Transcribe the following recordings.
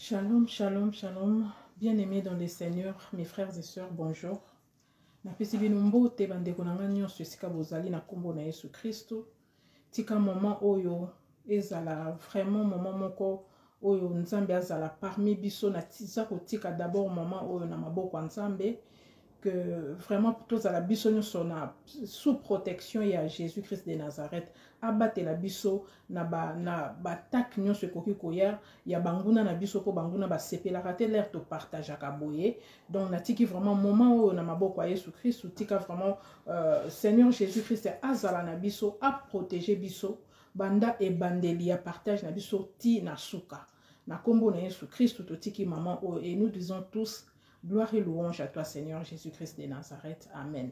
Shalom, shalom, shalom. Bien-aimés dans les Seigneurs, mes frères et sœurs, bonjour. Napesi bino mbote bandeko na nga nyonso esika bozali na kombo na Yesu Kristo. Tika moment oyo ezala vraiment moment moko oyo Nzambe azala parmi biso na tiza kotika d'abord moment oyo na maboko ya Nzambe que vraiment tozala biso nyonso na sous protection ya Jésus-Christ de Nazareth abatela biso na batak nyonso ekoki koya ya banguna na biso po banguna basepelaka te l'air to partageaka boye. Donc natiki vraiment moment oyo na maboko ya Yesu Christ tika vraiment Seigneur Jésus-Christ azala na biso a protéger biso banda e bandeli ya partage na biso ti na suka na kombo na Yesu Christ totiki maman oyo et nous disons tous gloire et louange à toi Seigneur Jésus-Christ de Nazareth. Amen.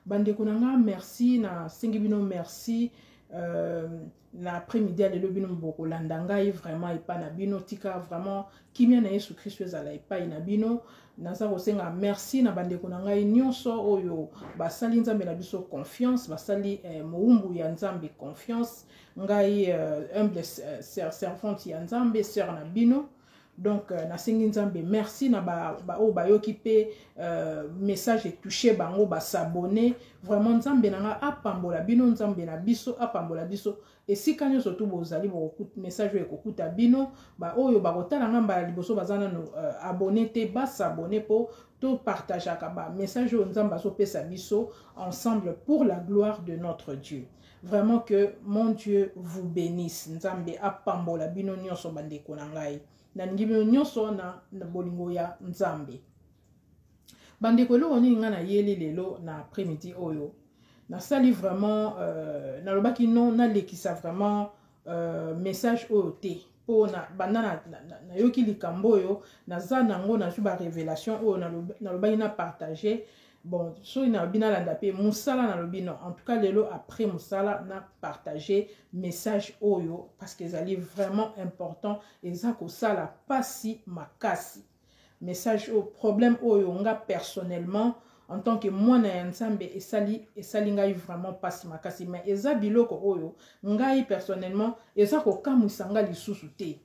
Bandeko nanga merci na sengi bino merci na après-midi à lelo bino mboko landangai vraiment epa na bino tika vraiment kimia na Yesu Christ ezala epa na bino naza kosenga merci na bandeko nanga nyonso oyo basali Nzambe na biso confiance basali moumbu ya Nzambe confiance ngai humble servante ya Nzambe sœur na bino. Donc nasengi Nzambe merci na o bayoki pe message touché bango ba s'abonner vraiment Nzambe nanga apambola bino Nzambe na biso apambola biso esika nyonso to bozali bokuta message ekokuta bino ba oyo bakotala ngamba liboso bazana no abonner te ba s'abonner po to partageaka ba message o Nzambe azopesa biso ensemble pour la gloire de notre Dieu. Vraiment que mon Dieu vous bénisse. Nzambe apambola bino nyonso bandeko na ngai. Na ngibino nyonso na bolingo ya Nzambe. Bandeko lo oni nga na yeli lelo na après-midi oyo. Na sali vraiment na lobaki non na lekisa vraiment message oyo te. Po na banda na yoki likambo oyo na za nango na juba révélation oyo na lobaki na partager. Bon, so ina bina landa pe musala na lobino. En tout cas lelo après musala na partager message oyo parce que ça est vraiment important et ça ko sala pasi makasi. Message au problème oyo nga personnellement en tant que moi na Nzambe esali ngai vraiment pasi makasi mais eza biloko oyo ngai personnellement eza ko kamusanga lisusu te.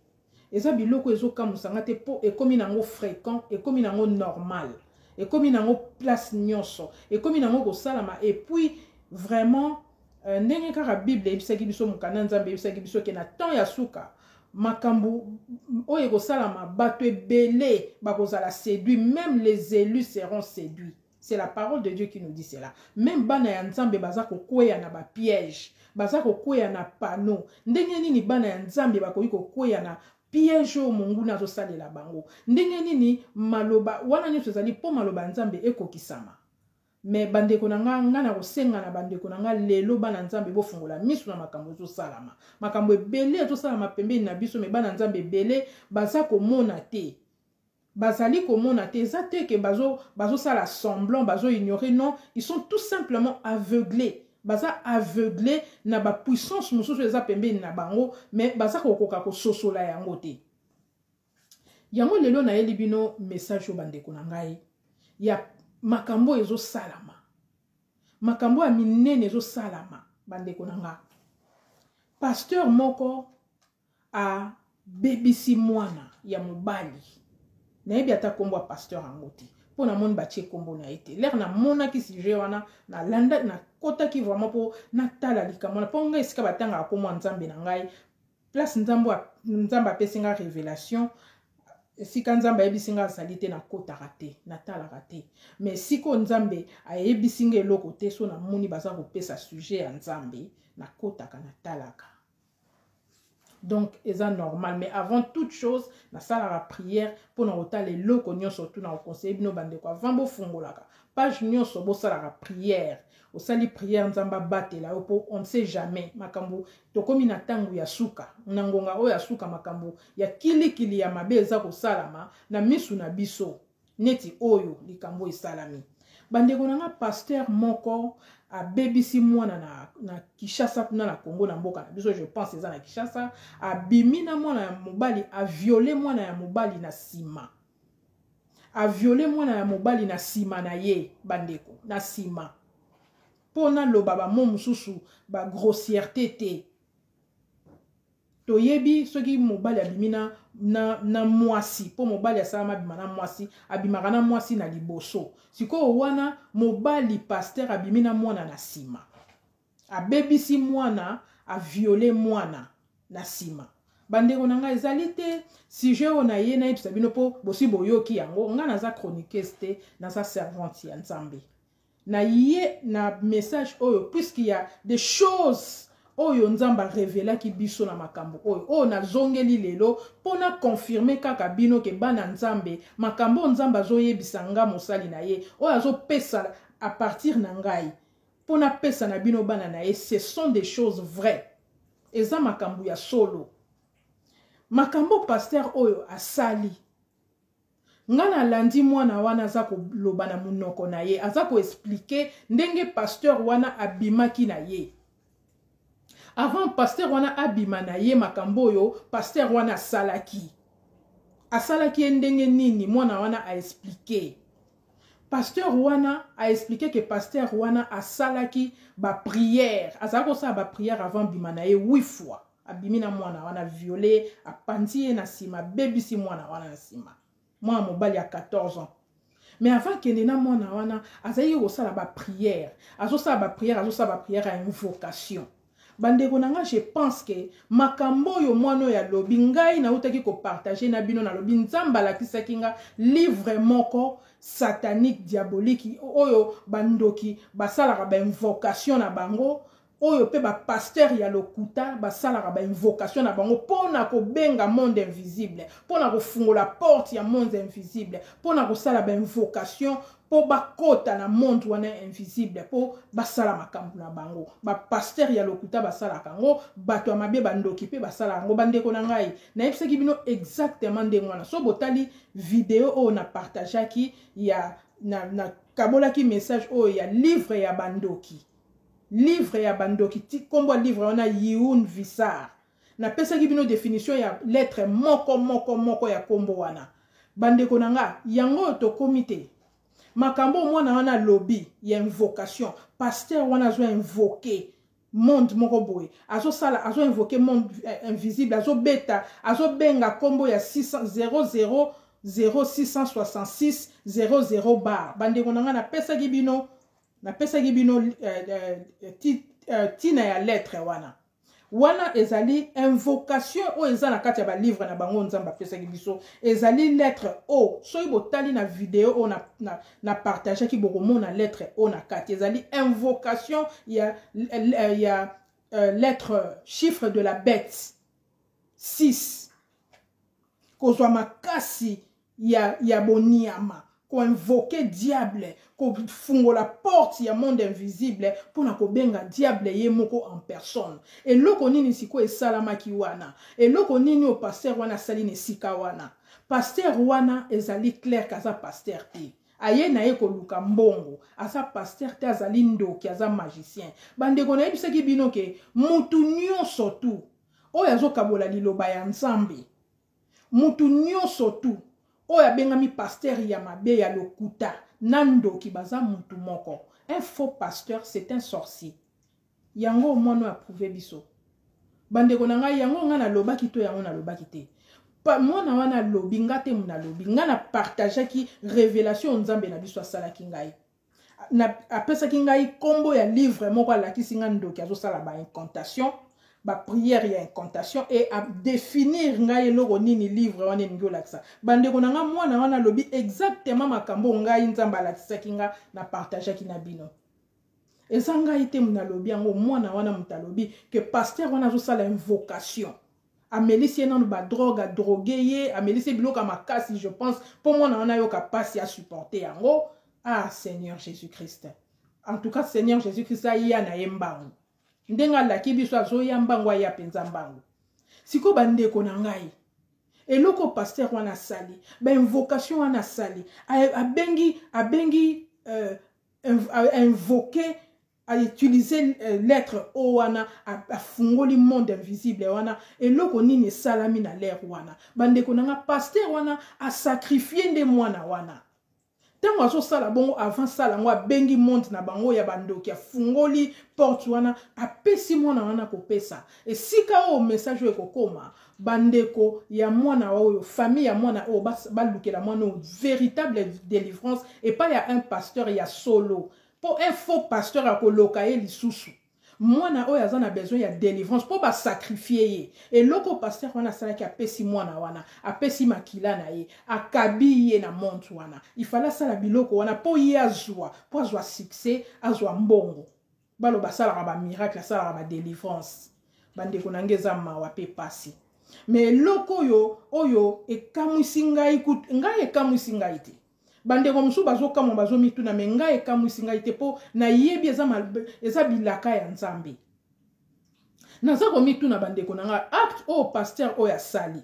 Eza biloko ezo kamusanga te po ekomi nango fréquent ekomi nango normal. Et comme il y a une place nyonso, et comme il y a une salama, et puis vraiment, n'engue kara Bible, il s'agit de son cananza, il s'agit de ce qui n'a tant yasuka, makambu, oye salama, batwe belé, bakozala séduit, même les élus seront séduits. C'est la parole de Dieu qui nous dit cela. Même bana ya Nzambe bazako kweya na ba piège, bazako kweya na panneau, ndenge nini bana ya Nzambe bakoyiko kweya na piège o mungu nazo salela bango ndenge nini maloba wana nyonso ezali po maloba Nzambe ekokisama mais bandeko na nga na kosenga na bandeko na nga lelo bana Nzambe bofungola misu na makambo zo salama makambo ebele to salama pembeni na biso me bana Nzambe ebele baza komona te bazali komona te za te ke bazo sala semblant bazo ignorer non ils sont tout simplement aveuglés. Baza aveuglé na ba puissance mususu eza pembeni na bango mais baza kokoka ko sosola yango te. Yango lelo na yeli bino message o bandeko na ngai ya makambo ezo salama. Makambo ya minene ezo salama bandeko na nga. Pasteur moko a bebisi mwana ya mobali. Na yebi ata kombo ya pasteur yango te. Po na moni batie kombo na ete l'air na mona ki sujet wana na landa na kota ki vraiment po na tala likambo na po nga esika batanga akomo Nzambe na ngai place Nzambe apesinga révélation esika Nzambe ayebisinga salite na kota raté na tala raté mais siko Nzambe ayebisinga eloko te so na moni baza kopesa sujet ya Nzambe na kota kana talaka. Donc, c'est normal. Mais avant toute chose, na sala la prière pour nous retaler le cognon surtout dans le conseil bino bande quoi. Vambo fungolaka. Page nyon sobo sala la prière. Au sali prière nzamba bate la opo on ne sait jamais makambo to komi na tangu ya suka. Nangonga o ya suka makambo ya kili ya mabeza ko salama na misu na biso. Neti oyo likambo esalami. Bandeko nanga pasteur moko a bebisi mwana na Kishasa kuna na Congo na mboka na biso je pense eza na Kishasa a bimina mwana ya mobali a violé mwana ya mobali na sima a violé mwana ya mobali na sima na ye bandeko na sima pona lo baba mo mususu ba grossièreté te toyebi soki mobali abimina na mwasi po mobali asalama abima na mwasi abimaka na mwasi na liboso sikoyo wana mobali pasteur abimina mwana na sima abebisi mwana aviole mwana na sima bandeko na ngai ezali te sujet oyo na ye na yebisa bino mpo bosi boyoki yango nga naza chroniqueuse te naza servante ya Nzambe na ye na message oyo puisqu'il y a des choses oyo Nzamba révélaki biso na makambo oyo nazongeli lelo pona confirmer kaka bino ke bana Nzambe makambo Nzamba azoyebisa nga mosali na ye oyo azopesa à partir na ngai pona pesa na bino bana na ye ce sont des choses vraies eza makambo ya solo makambo pasteur oyo asali nga na landi mwana wana aza koloba na munoko na ye aza koexplike ndenge pasteur wana abimaki na ye avant pasteur wana abima na ye makambo oyo pasteur wana asalaki ndenge nini mwana wana a expliqué pasteur wana a expliqué que pasteur wana asalaki ba prière azako sa ba prière avant bima na ye 8 fois abimi na mwana wana violé apandi ye na sima bebisi mwana wana na sima mwana mobali ya 14 ans mais avant kende na mwana wana azali kosala ba prière azosala ba prière à invocation bandeko nanga je pense que makambo yo mwana ya lobi ngai na utaki ko partager na bino na lobi Nzamba lakisaki nga livre moko satanique diabolique oyo bandoki basalaka ba invocation na bango oyo pe ba pasteur ya lokuta basalaka ba invocation na bango pona ko benga monde invisible pona ko fungola porte ya monde invisible pona ko sala ba invocation po bakota na monde wana invisible po basala makambo na bango ba pasteur ya lokuta basala kango bato mabe bandoki pe basala ngo bandeko na ngai na yebisaki bino exactement ndenge wana so botali vidéo o na partageaki ya na kabolaki message o ya livre ya bandoki ti kombo livre wana Yiun Visar na pesaki bino définition ya lettre moko ya kombo wana bandeko na nga yango to komite makambo mwana wana lobby ya invocation pasteur wana zo invoquer monde moko boye azo invoquer monde invisible azo beta azo benga kombo ya 600 0666 00 bar bandeko na nga na pesaki bino tina ya lettre wana ezali invocation o eza na kati ya ba livre na bango Nzamba pesaki biso ezali lettre o soki botali na vidéo o na partager ki bokomona lettre o na kati ezali invocation ya lettre chiffre de la bête 6 kozwa makasi ya boniama ko invoquer diable ko fungola porte ya monde invisible pona ko benga diable ye moko en personne et loko nini siko esalama ki wana et loko nini o pasteur wana sali ne sika wana pasteur wana ezali clair kaza pasteur te aye na ye koluka mbongo asa pasteur te azali ndoki aza magicien bandeko na yebisaki bino ke mutu nyonso tu oyo azokabola liloba ya Nzambe mutu nyonso tu oya bengami pasteur ya mabe ya lokuta nandoki baza mutu moko un faux pasteur c'est un sorcier yango mono approuvé biso bandeko na ngai yango nga na lobaki to yango na lobaki te mwana wana lobi nga te muna lobi nga na partager ki révélation Nzambe na biso asalaki ngai na apesaki ngai kombo ya livre moko alakisi nga ndoki azosala ba incantation ba prière ya incantation et à définir ngai eloko nini livre wana ningi olakisa bandeko na nga mwana wana lobi exactement makambo ngai Nzambe alakisaki nga na partageaki na bino eza ngai te muna lobi yango mwana wana mutalobi que pasteur wana azosala invocation amelisi nanu ba drogue a droguer ye amelisi biloko makasi je pense pour mwana wana yoka pasi à supporter yango ah Seigneur Jésus-Christ en tout cas Seigneur Jésus-Christ ya na yembango ndenga laki biso azoya mbango ya penza mbango siko bandeko na ngai eloko pasteur wana sali ba invocation wana sali abengi invoquer à utiliser lettre o wana a fungoli monde invisible wana eloko nini salami na l'air wana bandeko na nga pasteur wana a sacrifier nde mwana wana Tango azo sala bongo avant sala ngo bengi monde na bango ya bandoki ya fungoli porte wana apesi mwana wana kopesa. Et sika o message e kokoma bandeko ya mwana oyo famille ya mwana o balukela mwana o véritable délivrance et pas ya un pasteur ya solo. Pour un faux pasteur a koloka ye lisusu. Mwana oyo aza na besoin ya délivrance pour ba sacrifier ye. Et loko pasteur wana sala ki apesi mwana wana, apesi makila na ye, akabi ye na montre wana. Il fallait sala biloko wana po ye azwa, po azwa succès, azwa mbongo. Balo basala ba miracle, sala ba délivrance. Bande ko nangeza mawa pe pasi. Mais loko oyo ekamwisi ngai ngai ekamwisi ngai te. Bande ko musu bazo kamo bazo mituna me ngai ekamwisi ngai te po na yebi eza bilaka ya Nzambe. Naza ko mituna bande ko nanga acte o pasteur o ya sali.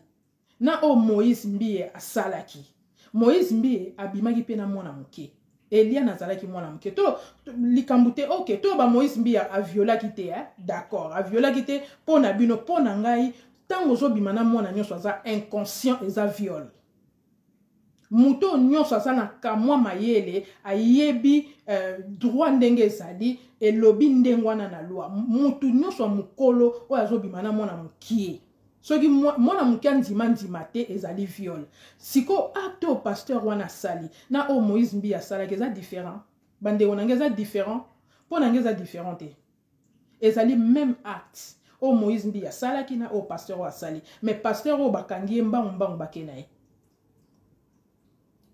Na o Moïse Mbie asalaki. Moïse Mbie abimaki pe na mwana muke. Elia nazalaki mwana muke. To likambute OK, to ba Moïse Mbie a violaki te, d'accord, a violaki te po na bino po na ngai tango zo bimana mwana nyonso aza inconscient eza viol. Muto nyonso aza na kamwa mayele ayebi droit ndenge ezali elobi ndenge wana na loi. Mutu nyonso mukolo oyo azobimana mwana mukie. Soki mwana mukie ndima te ezali viol. Siko acte au pasteur wana sali na o Moïse Mbie asalaki eza différent. Bande onanga eza différent. Po nanga eza différent te. Ezali même acte. O Moïse Mbie asalaki na o pasteur wa sali. Mais pasteur o bakangi mbangu bakena ye.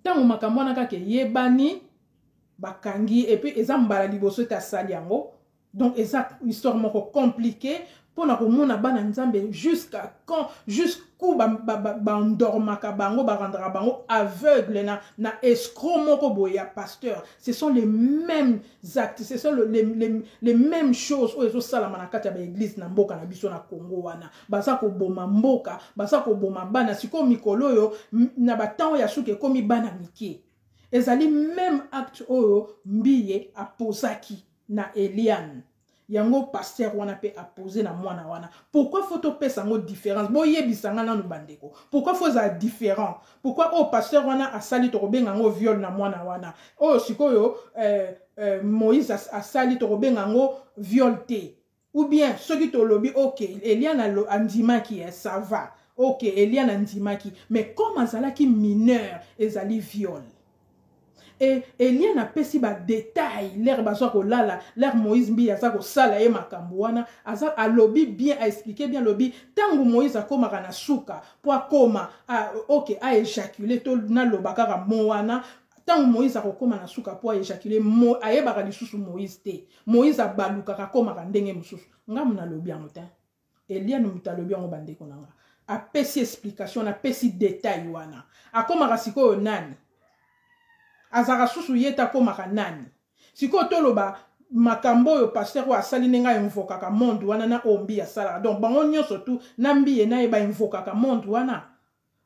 Tango makambo wana kaka yebani bakangi et puis eza mbala liboso ta sali yango. Donc eza histoire moko compliquée pour na komona bana Nzambe jusqu'à quand jusqu'où ba ndormaka bango ba rendre bango aveugle na escroc moko boya pasteur. Ce sont les mêmes actes, ce sont les mêmes choses o ezo sala manakati ya ba église na mboka na biso na Congo wana. Baza ko boma mboka, baza ko boma bana siko mikolo yo na batango ya suke komi bana mike. Ezali même acte oyo Mbie aposaki na Eliane. Yango pasteur wana pe a posé na mwana wana. Pourquoi faut to pesa ngo différence? Bo yebisanga na lubandeko. Pourquoi faut ça différent? Pourquoi o pasteur wana a sali to benga ngo viol na mwana wana? O sikoyo Moïse a sali to benga ngo viol te. Ou bien ceux qui to lobi OK, Eliana andimaki ça va. OK, Eliana andimaki, mais comme azalaki mineur ezali viol. Et Elia na pesi ba détail l'air bazo ko lala l'air Moïse Mbie aza ko sala ye makambo wana aza a lobby bien a expliquer bien lobby tango Moïse akoma kana suka po akoma OK a éjaculer to na lobaka ka mo wana tango Moïse akoma na suka po a éjaculer mo ayebaka lisusu Moïse te Moïse abaluka ka koma ka ndenge mususu ngamu na lobby amuta Elia no mutalobi ngo bandeko nanga a pesi explication na pesi détail wana akoma ka sikoyo nani azara susu yeta ko makanani siko toloba makambo yo pasteur wa sali nenga invoka ka monde wana na ombi ya sala donc bango nyonso tu na mbiye na eba invoka ka monde wana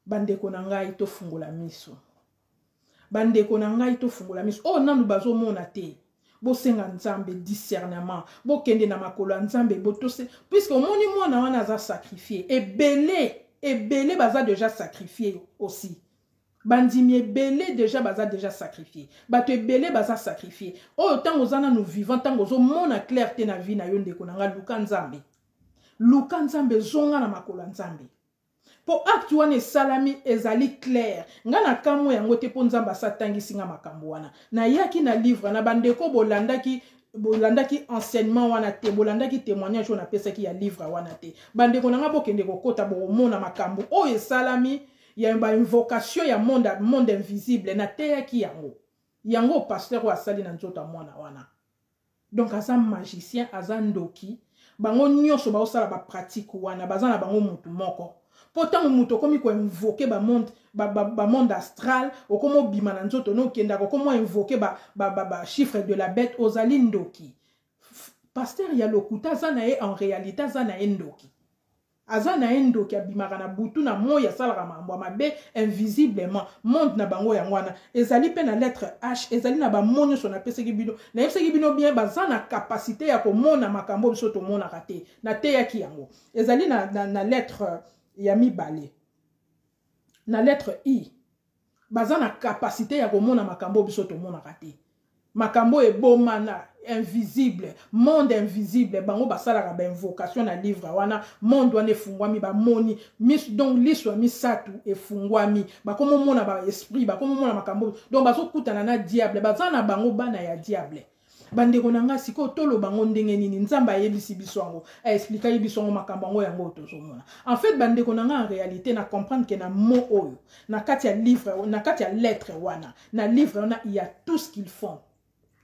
bandeko na ngai to fungola miso bandeko na ngai to fungola miso o nanu bazo mona te bo senga Nzambe discernement bo kende na makolo Nzambe bo to se puisque omoni mwana wana za sacrifier ebele baza déjà sacrifié aussi. Bandimi belé déjà baza déjà sacrifié. Bato belé baza sacrifié. Oh tant ozana nous vivons tant ozo mona clarté na vie na yo ndeko nanga luka Nzambe. Luka Nzambe zonga na makolo Nzambe. Po acte wana salami ezali clair. Nga na kamo yango te po Nzamba satangisi nga makambo wana. Na yaki na livre na bandeko bolandaki enseignement wana te bolandaki témoignage wana pesaki ya livre wana te. Bandeko nanga bokende kokota bo mona makambo o esalami. Il y a une invocation, il y a un monde invisible. Na teya ki yango. Yango pasteur wa sali na nzota mwana wana. Donc, aza magicien, aza ndoki. Bango nyonso ba osala ba pratique wana. Baza na bango mutu moko. Pourtant, mutu komi ko invoquer ba monde astral. O komo bima na nzoto no kenda. O komo invoquer ba chiffre de la bête. Ozali ndoki. Pasteur ya lokuta zana e en réalité zana e ndoki. Azana endo ki abimaka na butu na moya salaka mambo mabe invisiblement monde na bango yangwana ezali pe na lettre H ezali na ba monyo so na peseki bino na yebseki bino bien bazana capacité ya komona makambo biso to mona kate na te ya ki yango ezali na lettre ya mibale na lettre I baza na capacité ya komona makambo biso tomonaka te. Makambo ebomana invisible, monde invisible, bango basalaka ba invocation na livre wana, monde wana efungwami ba moni, donc liswa misatu efungwami, bakomo mona ba esprit, bakomo mona makambo, donc bazo kutana na diable, baza na bango bana ya diable. Bandeko nanga siko tolo bango ndenge nini nzamba ayebisi biso yango expliquer biso yango makambo yango yango tozomona. En fait bandeko nanga en réalité na comprendre que na mot oyo na kati ya livre na kati ya lettre wana na livre wana il y a tout ce qu'ils font.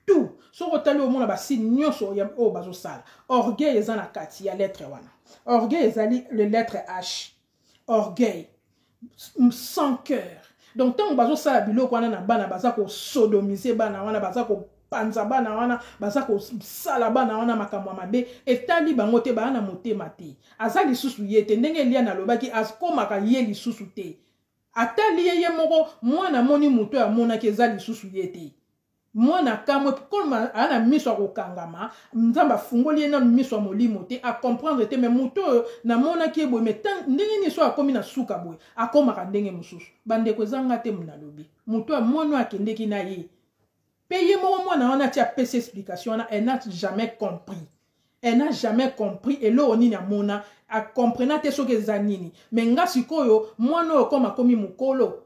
Tout so rotali au monde ba nyonso ya o bazo sala. Orgueil eza na kati ya lettre wana. Orgueil ezali le lettre H. Orgueil sans cœur. Donc tant bazo sala biloko wana na bana baza ko sodomiser bana wana baza ko panza bana wana baza ko sala bana wana makambo mabe etali bango te bana motema te. Azali susu yete ndenge lia na lobaki askomaka ye lisusu te. Atali ye moko mwana moni muto ya mona ke ezali susu yete. Mwana kamwe kolma ana miso kokangama nzamba fungoli na miso molimo te a comprendre te mais muto na mona ki boy mais ndenge ni so akomi na suka boy akoma ka ndenge mususu bande ko zanga te munalobi muto mwana akendeki na ye paye mo mwana wana tia pese explication na elle n'a jamais compris. Elle n'a jamais compris et lo oni na mona a comprendre te so ke zanini mais nga sikoyo mwana okoma komi mukolo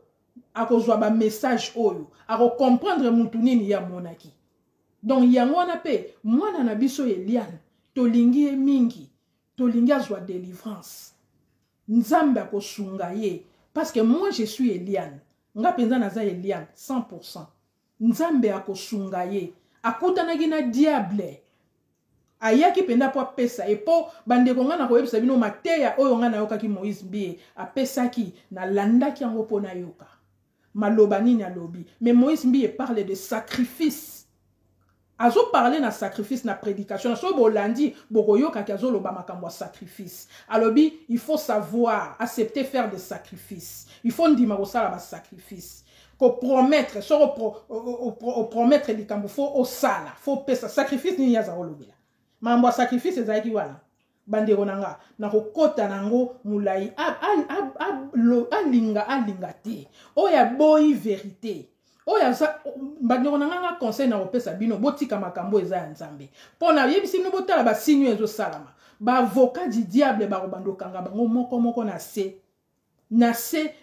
akozwa ba message oyo ako comprendre mutu nini ya monaki. Donc yango wana pe mwana na biso Eliane tolingi e mingi tolingi azwa délivrance nzambe akosunga ye parce que moi je suis Eliane nga penza naza Eliane 100%. Nzambe akosunga ye akutanaki na diable ayaki penda po apesa e po bandeko nga na koyebisa bino mateya oyo nga na yokaki Moïse Mbie apesaki na landaki yango po na yoka maloba nini alobi. Mais Moïse Mbie parle de sacrifice. Azo parler na sacrifice na prédication. So bolandi bokoyoka ki azo loba makambo sacrifice. Alobi il faut savoir accepter faire des sacrifices. Il faut ndima ko sala ba sacrifice. Ko promettre so promettre likambo faut au sala, faut pesa sacrifice ni yaza olobela. Mambo sacrifice ezaki wana. Bandeko nanga na kokota nango mulai alinga te oya boyi vérité oya za bandeko nanga conseil na opesa bino botika makambo eza ya nzambe pona yebisi bino botala ba sinyo ezo salama ba avocat du diable ba bando kanga bango moko na se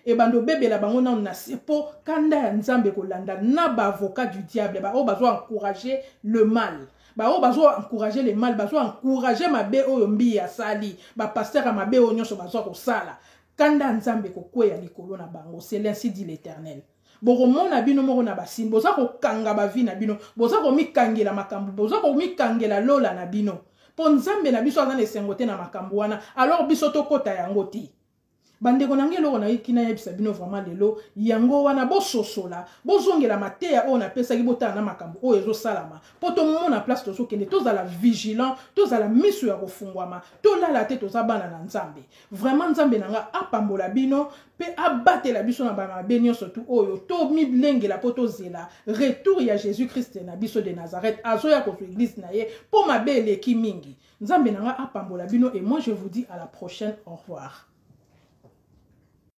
e bando bebela bango na se po kanda ya nzambe kolanda na ba avocat du diable ba o bazo encourager le mal. Ba o bazo encourager le mal, bazo encourager mabe oyo mbi ya sali, ba pasteur a mabe oyo nyonso bazo ko sala. Kanda nzambe ko kweya likolo na bango, c'est l'ainsi dit l'Éternel. Boko mona bino moko na basine, boza ko kanga ba vi na bino, boza ko mikangela makambo, boza ko mikangela lola na bino. Po nzambe na biso azana esengote na makambo wana, alors biso to kota yango ti. Bandeko nangelo na ikina yebisa bino vraiment lelo yango wana bososola bozongela mateya o na pesa ki botana na makambo o ezo salama poto mona place to sokende tozala vigilant tozala miso ya kofungwama tolala te tozabana na nzambe vraiment nzambe nanga apambola bino pe abatela biso na bana benyo surtout oyo to miblengela poto zela retour ya Jésus Christ na biso de Nazareth azoya ko église na ye po mabele ki mingi nzambe nanga apambola bino et moi je vous dis à la prochaine. Au revoir.